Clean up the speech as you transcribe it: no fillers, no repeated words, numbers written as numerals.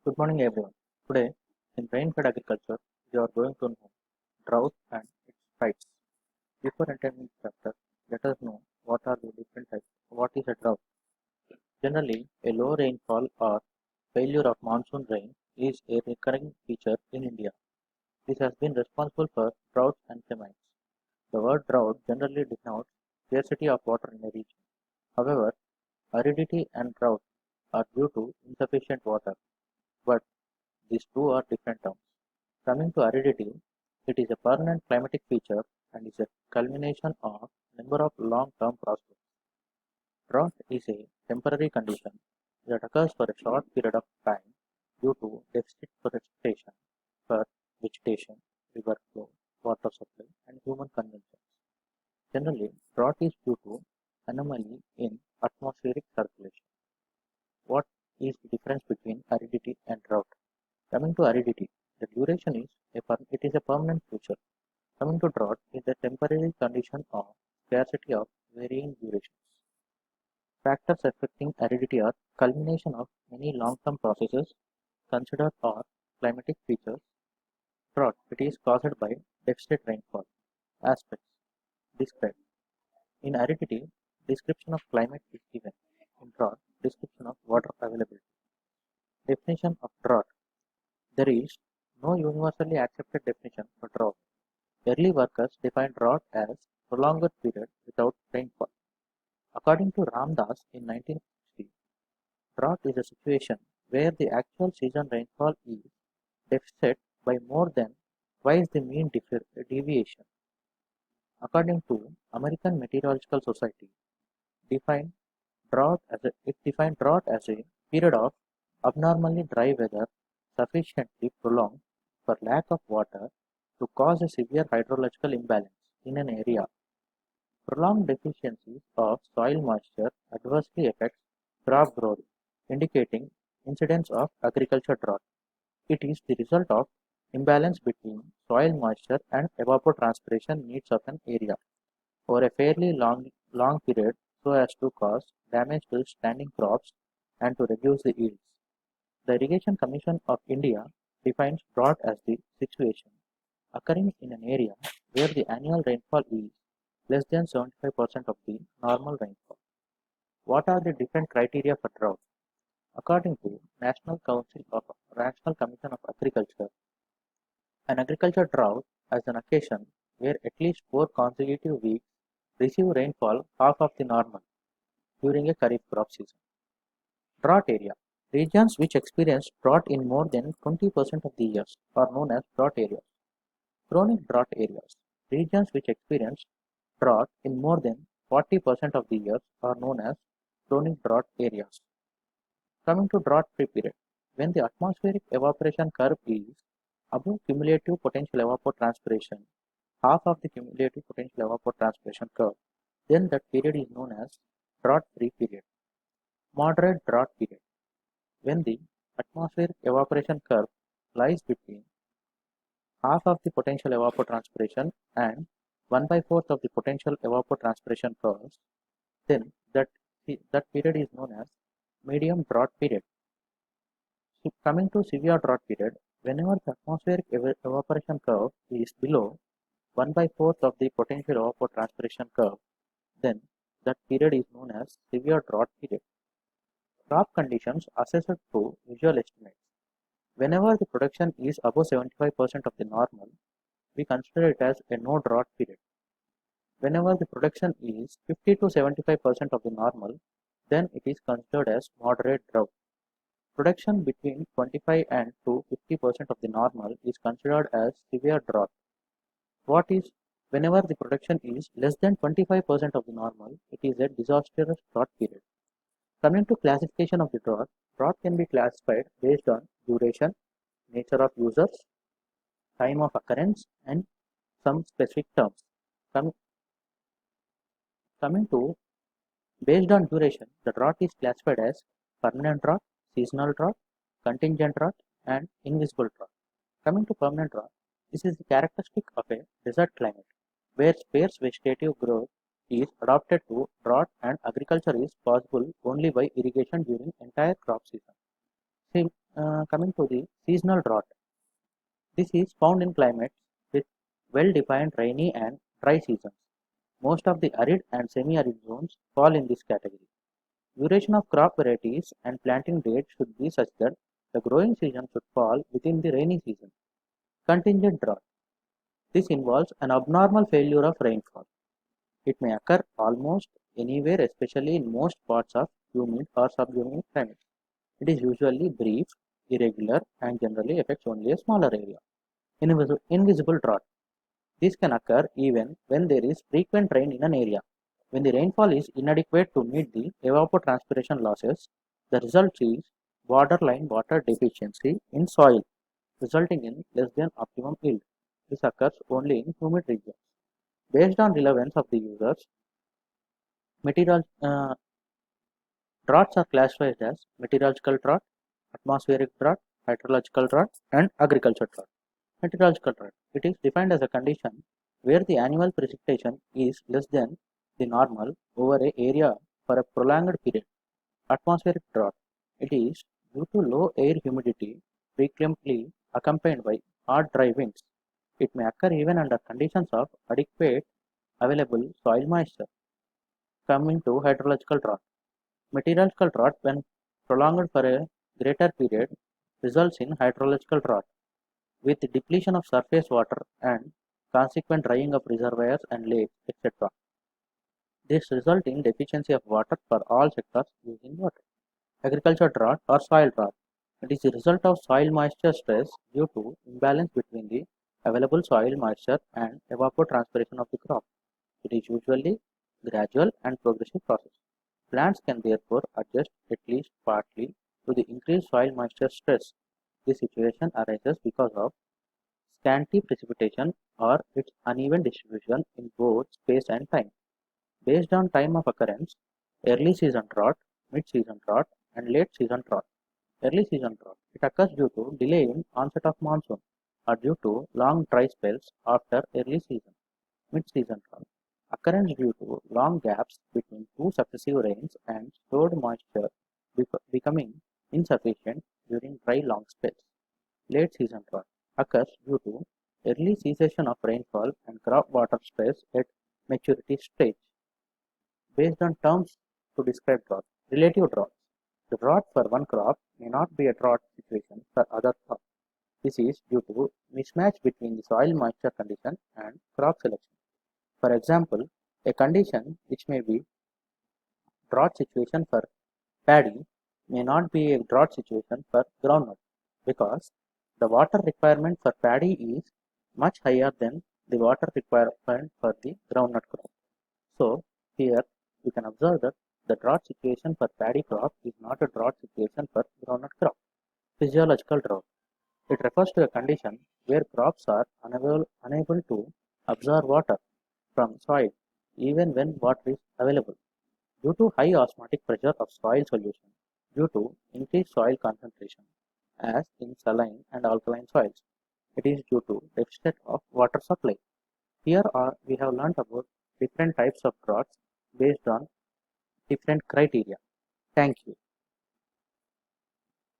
Good morning, everyone. Today, in Rainfed Agriculture, we are going to know drought and its types. Before entering this chapter, let us know what are the different types. What is a drought? Generally, a low rainfall or failure of monsoon rain is a recurring feature in India. This has been responsible for droughts and famines. The word drought generally denotes scarcity of water in a region. However, aridity and drought are due to insufficient water, but these two are different terms. Coming to aridity, it is a permanent climatic feature and is a culmination of a number of long-term processes. Drought is a temporary condition that occurs for a short period of time due to deficit precipitation for vegetation, river flow, water supply, and human consumption. Generally, drought is due to anomaly in atmospheric circulation. What is the difference between aridity and drought? Coming to aridity, the duration is it is a permanent feature. Coming to drought is the temporary condition of scarcity of varying durations. Factors affecting aridity are culmination of many long-term processes considered are climatic features. Drought it is caused by deficit rainfall. Aspects described. In aridity, description of climate is given. In drought, description of water availability. Definition of drought. There is no universally accepted definition for drought. Early workers defined drought as prolonged period without rainfall. According to Ramdas in 1960, drought is a situation where the actual season rainfall is deficit by more than twice the mean deviation. According to American Meteorological Society, defined it defined drought as a period of abnormally dry weather sufficiently prolonged for lack of water to cause a severe hydrological imbalance in an area. Prolonged deficiency of soil moisture adversely affects crop growth, indicating incidence of agriculture drought. It is the result of imbalance between soil moisture and evapotranspiration needs of an area over a fairly long period so as to cause damage to standing crops and to reduce the yields. The Irrigation Commission of India defines drought as the situation occurring in an area where the annual rainfall is less than 75% of the normal rainfall. What are the different criteria for drought? According to National Commission of Agriculture, an agriculture drought is an occasion where at least 4 consecutive weeks receive rainfall half of the normal during a kharif crop season. Drought area. Regions which experience drought in more than 20% of the years are known as drought areas. Chronic drought areas. Regions which experience drought in more than 40% of the years are known as chronic drought areas. Coming to drought-free period. When the atmospheric evaporation curve is above cumulative potential evapotranspiration, half of the cumulative potential evapotranspiration curve, then that period is known as drought-free period. Moderate drought period. When the atmospheric evaporation curve lies between half of the potential evapotranspiration and 1/4 of the potential evapotranspiration curves, then that period is known as medium drought period. So coming to severe drought period, whenever the atmospheric evaporation curve is below 1/4 of the potential evapotranspiration curve, then that period is known as severe drought period. Crop conditions assessed through visual estimates. Whenever the production is above 75% of the normal, we consider it as a no drought period. Whenever the production is 50 to 75% of the normal, then it is considered as moderate drought. Production between 25 and to 50% of the normal is considered as severe drought. What is whenever the production is less than 25% of the normal, it is a disastrous drought period. Coming to classification of the drought, drought can be classified based on duration, nature of users, time of occurrence, and some specific terms. Com- Coming to based on duration, the drought is classified as permanent drought, seasonal drought, contingent drought, and invisible drought. Coming to permanent drought, this is the characteristic of a desert climate where sparse vegetative growth is adapted to drought and agriculture is possible only by irrigation during entire crop season. Coming to the seasonal drought. This is found in climates with well-defined rainy and dry seasons. Most of the arid and semi-arid zones fall in this category. Duration of crop varieties and planting dates should be such that the growing season should fall within the rainy season. Contingent drought. This involves an abnormal failure of rainfall. It may occur almost anywhere, especially in most parts of humid or subhumid climates. It is usually brief, irregular, and generally affects only a smaller area. Invisible drought. This can occur even when there is frequent rain in an area. When the rainfall is inadequate to meet the evapotranspiration losses, the result is borderline water deficiency in soil, resulting in less than optimum yield. This occurs only in humid regions. Based on relevance of the users, material droughts are classified as meteorological drought, atmospheric drought, hydrological drought, and agriculture drought. Meteorological drought. It is defined as a condition where the annual precipitation is less than the normal over an area for a prolonged period. Atmospheric drought. It is due to low air humidity frequently accompanied by hard dry winds. It may occur even under conditions of adequate available soil moisture. Coming to hydrological drought. Meteorological drought, when prolonged for a greater period, results in hydrological drought, with depletion of surface water and consequent drying of reservoirs and lakes, etc. This results in deficiency of water for all sectors using water. Agriculture drought or soil drought. It is the result of soil moisture stress due to imbalance between the available soil moisture and evapotranspiration of the crop. It is usually gradual and progressive process. Plants can therefore adjust at least partly to the increased soil moisture stress. This situation arises because of scanty precipitation or its uneven distribution in both space and time. Based on time of occurrence, early season drought, mid-season drought, and late season drought. Early season drought. It occurs due to delay in onset of monsoon or due to long dry spells after early season. Mid-season drought. Occurrence due to long gaps between two successive rains and stored moisture becoming insufficient during dry long spells. Late season drought occurs due to early cessation of rainfall and crop water stress at maturity stage. Based on terms to describe drought. Relative drought. The drought for one crop may not be a drought situation for other crops. This is due to mismatch between the soil moisture condition and crop selection. For example, a condition which may be drought situation for paddy may not be a drought situation for groundnut because the water requirement for paddy is much higher than the water requirement for the groundnut crop. So here you can observe that the drought situation for paddy crop is not a drought situation for groundnut crop. Physiological drought. It refers to a condition where crops are unable to absorb water from soil even when water is available due to high osmotic pressure of soil solution due to increased soil concentration as in saline and alkaline soils. It is due to deficit of water supply. Here we have learnt about different types of droughts based on different criteria. Thank you.